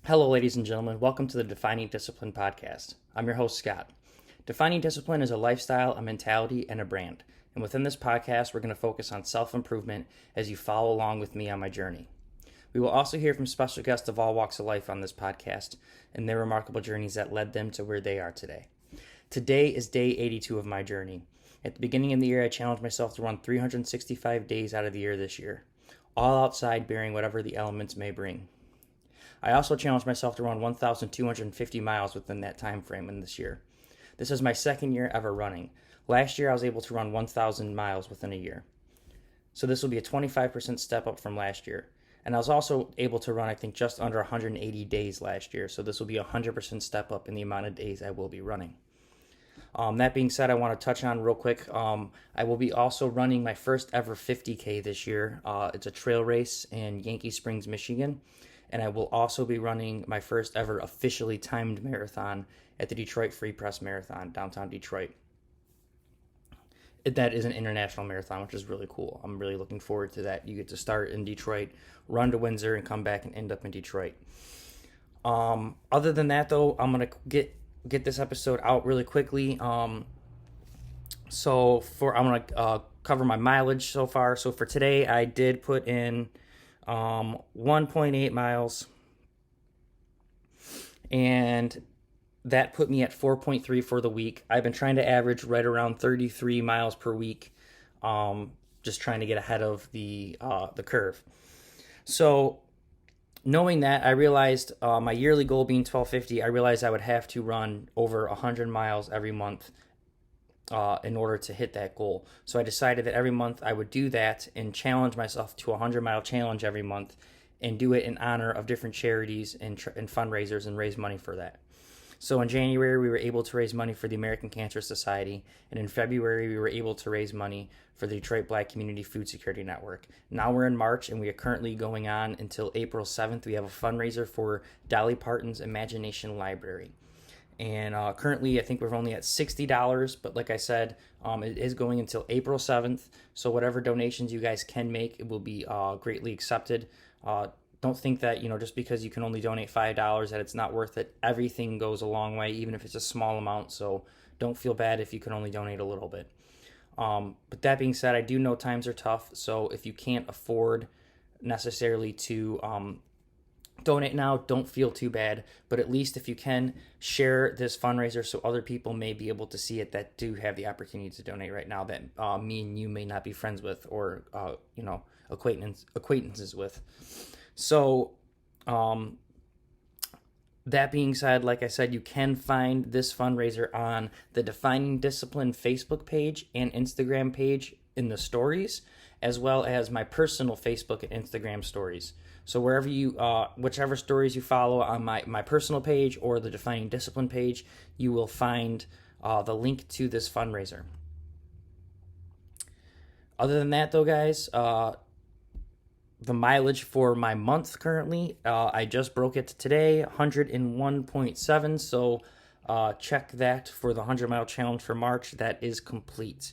Hello, ladies and gentlemen. Welcome to the Defining Discipline podcast. I'm your host, Scott. Defining Discipline is a lifestyle, a mentality, and a brand. And within this podcast, we're going to focus on self-improvement as you follow along with me on my journey. We will also hear from special guests of all walks of life on this podcast and their remarkable journeys that led them to where they are today. Today is day 82 of my journey. At the beginning of the year, I challenged myself to run 365 days out of the year this year, all outside bearing whatever the elements may bring. I also challenged myself to run 1,250 miles within that time frame in this year. This is my second year ever running. Last year, I was able to run 1,000 miles within a year. So this will be a 25% step up from last year. And I was also able to run, I think, just under 180 days last year. So this will be a 100% step up in the amount of days I will be running. That being said, I want to touch on real quick. I will be also running my first ever 50K this year. It's a trail race in Yankee Springs, Michigan. And I will also be running my first ever officially timed marathon at the Detroit Free Press Marathon, downtown Detroit. That is an international marathon, which is really cool. I'm really looking forward to that. You get to start in Detroit, run to Windsor, and come back and end up in Detroit. Other than that, though, I'm going to get this episode out really quickly. I'm going to cover my mileage so far. So for today, I did put in 1.8 miles, and that put me at 4.3 for the week. I've been trying to average right around 33 miles per week, just trying to get ahead of the curve. So knowing that, I realized my yearly goal being 1250, I realized I would have to run over 100 miles every month in order to hit that goal. So I decided that every month I would do that and challenge myself to a 100-mile challenge every month and do it in honor of different charities and fundraisers and raise money for that. So in January, we were able to raise money for the American Cancer Society, and in February, we were able to raise money for the Detroit Black Community Food Security Network. Now we're in March, and we are currently going on until April 7th. We have a fundraiser for Dolly Parton's Imagination Library. And currently, I think we're only at $60, but like I said, it is going until April 7th. So whatever donations you guys can make, it will be greatly accepted. Don't think that, just because you can only donate $5 that it's not worth it. Everything goes a long way, even if it's a small amount. So don't feel bad if you can only donate a little bit. But that being said, I do know times are tough. So if you can't afford necessarily to donate now, don't feel too bad, but at least if you can, share this fundraiser so other people may be able to see it that do have the opportunity to donate right now that me and you may not be friends with or acquaintances with. So that being said, like I said, you can find this fundraiser on the Defining Discipline Facebook page and Instagram page in the stories, as well as my personal Facebook and Instagram stories. So wherever whichever stories you follow on my personal page or the Defining Discipline page, you will find the link to this fundraiser. Other than that, though, guys, the mileage for my month currently, I just broke it today, 101.7. So check that for the 100-mile challenge for March. That is complete.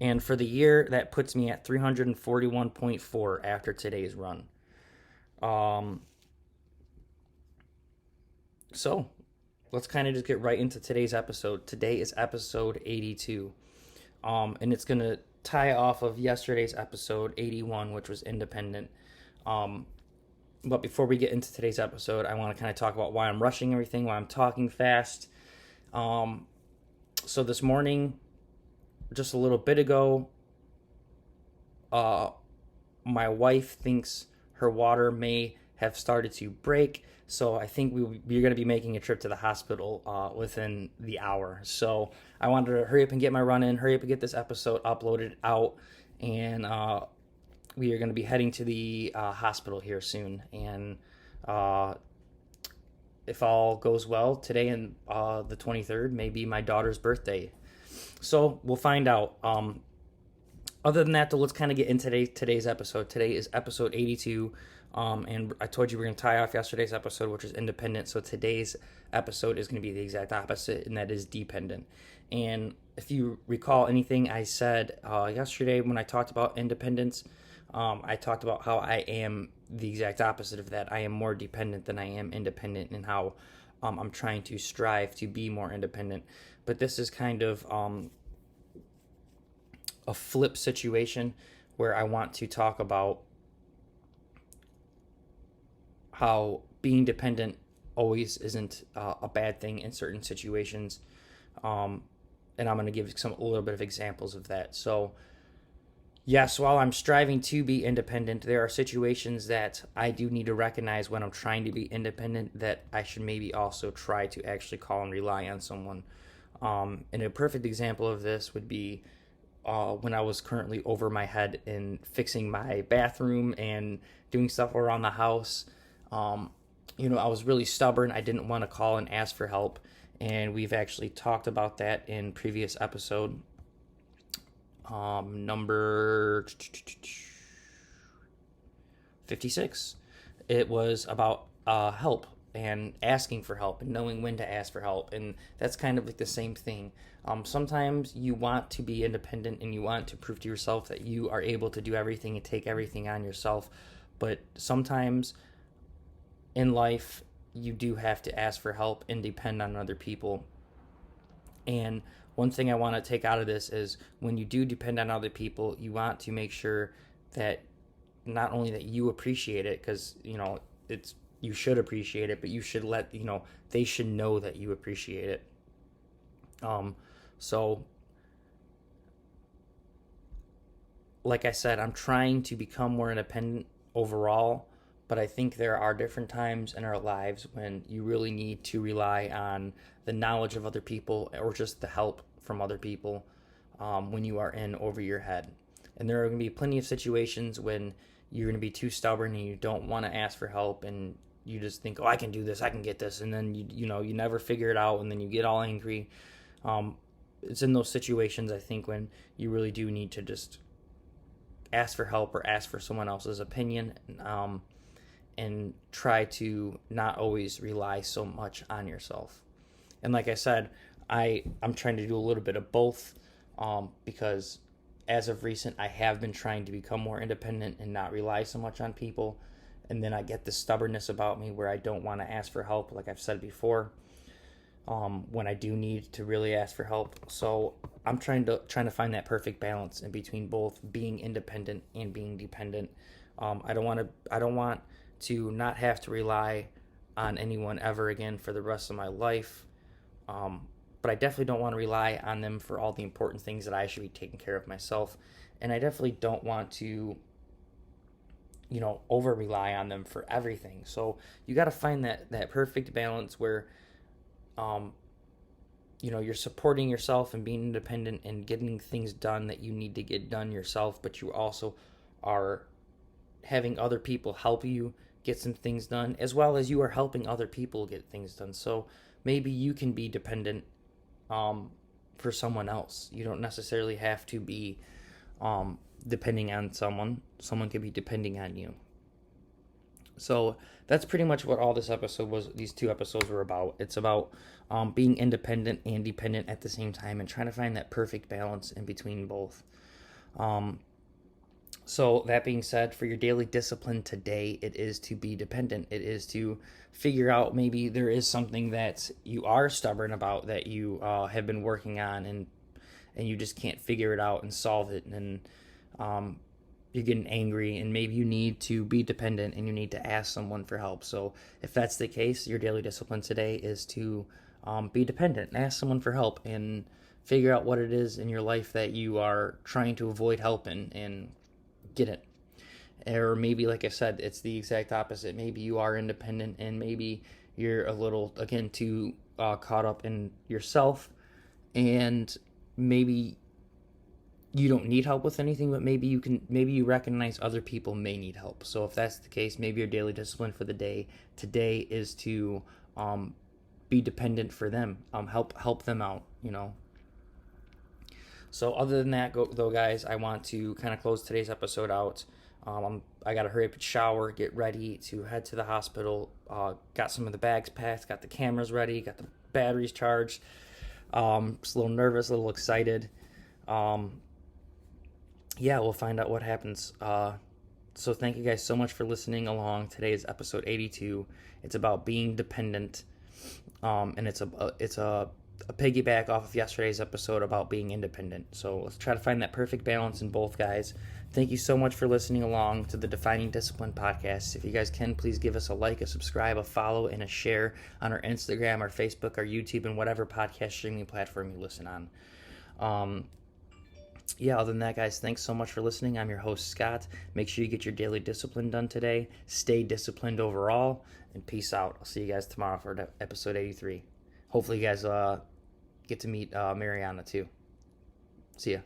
And for the year, that puts me at 341.4 after today's run. So let's kind of just get right into today's episode. Today is episode 82. And it's going to tie off of yesterday's episode 81, which was independent. But before we get into today's episode, I want to kind of talk about why I'm rushing everything, why I'm talking fast. So this morning, just a little bit ago, my wife thinks her water may have started to break, so I think we're going to be making a trip to the hospital within the hour. So I wanted to hurry up and get my run in, hurry up and get this episode uploaded out, and we are going to be heading to the hospital here soon. And if all goes well, today and the 23rd may be my daughter's birthday. So we'll find out. Other than that, though, let's kind of get into today's episode. Today is episode 82, and I told you we're going to tie off yesterday's episode, which is independent. So today's episode is going to be the exact opposite, and that is dependent. And if you recall anything I said yesterday when I talked about independence, I talked about how I am the exact opposite of that. I am more dependent than I am independent in how I'm trying to strive to be more independent. But this is kind of a flip situation where I want to talk about how being dependent always isn't a bad thing in certain situations. And I'm going to give a little bit of examples of that. So, yes, while I'm striving to be independent, there are situations that I do need to recognize when I'm trying to be independent that I should maybe also try to actually call and rely on someone. And a perfect example of this would be when I was currently over my head in fixing my bathroom and doing stuff around the house. I was really stubborn. I didn't want to call and ask for help. And we've actually talked about that in previous episode. Number 56. It was about help and asking for help and knowing when to ask for help. And that's kind of like the same thing. Sometimes you want to be independent and you want to prove to yourself that you are able to do everything and take everything on yourself. But sometimes in life, you do have to ask for help and depend on other people. And one thing I want to take out of this is when you do depend on other people, you want to make sure that not only that you appreciate it, because it's you should appreciate it, but you should let they should know that you appreciate it. So like I said, I'm trying to become more independent overall, but I think there are different times in our lives when you really need to rely on the knowledge of other people or just the help from other people when you are in over your head. And there are going to be plenty of situations when you're going to be too stubborn and you don't want to ask for help and you just think, oh, I can do this, I can get this. And then, you never figure it out and then you get all angry. It's in those situations, I think, when you really do need to just ask for help or ask for someone else's opinion. And try to not always rely so much on yourself. And like I said, I'm trying to do a little bit of both because as of recent, I have been trying to become more independent and not rely so much on people. And then I get this stubbornness about me where I don't want to ask for help, like I've said before, when I do need to really ask for help. So I'm trying to find that perfect balance in between both being independent and being dependent. I don't want to not have to rely on anyone ever again for the rest of my life. But I definitely don't want to rely on them for all the important things that I should be taking care of myself. And I definitely don't want to, over rely on them for everything. So you got to find that perfect balance where, you're supporting yourself and being independent and getting things done that you need to get done yourself, but you also are having other people help you get some things done, as well as you are helping other people get things done. So maybe you can be dependent for someone else. You don't necessarily have to be depending on someone. Someone could be depending on you. So that's pretty much what all these 2 episodes were about. It's about being independent and dependent at the same time and trying to find that perfect balance in between both. So that being said, for your daily discipline today, it is to be dependent. It is to figure out maybe there is something that you are stubborn about that you have been working on and you just can't figure it out and solve it. And you're getting angry and maybe you need to be dependent and you need to ask someone for help. So if that's the case, your daily discipline today is to be dependent, ask someone for help and figure out what it is in your life that you are trying to avoid help in and get it. Or maybe, like I said, it's the exact opposite. Maybe you are independent and maybe you're a little, again, too caught up in yourself and maybe you don't need help with anything, but maybe you recognize other people may need help. So if that's the case, maybe your daily discipline for the day today is to be dependent for them, help them out, So other than that, though, guys, I want to kind of close today's episode out. I got to hurry up and shower, get ready to head to the hospital. Got some of the bags packed, got the cameras ready, got the batteries charged. Just a little nervous, a little excited. Yeah, we'll find out what happens So thank you guys so much for listening along. Today is episode 82. It's about being dependent, and it's a piggyback off of yesterday's episode about being independent. So let's try to find that perfect balance in both, guys. Thank you so much for listening along to the Defining Discipline podcast. If you guys can, please give us a like, a subscribe, a follow, and a share on our Instagram, our Facebook, our YouTube, and whatever podcast streaming platform you listen on. Other than that, guys, thanks so much for listening. I'm your host, Scott. Make sure you get your daily discipline done today. Stay disciplined overall, and peace out. I'll see you guys tomorrow for episode 83. Hopefully you guys get to meet Mariana too. See ya.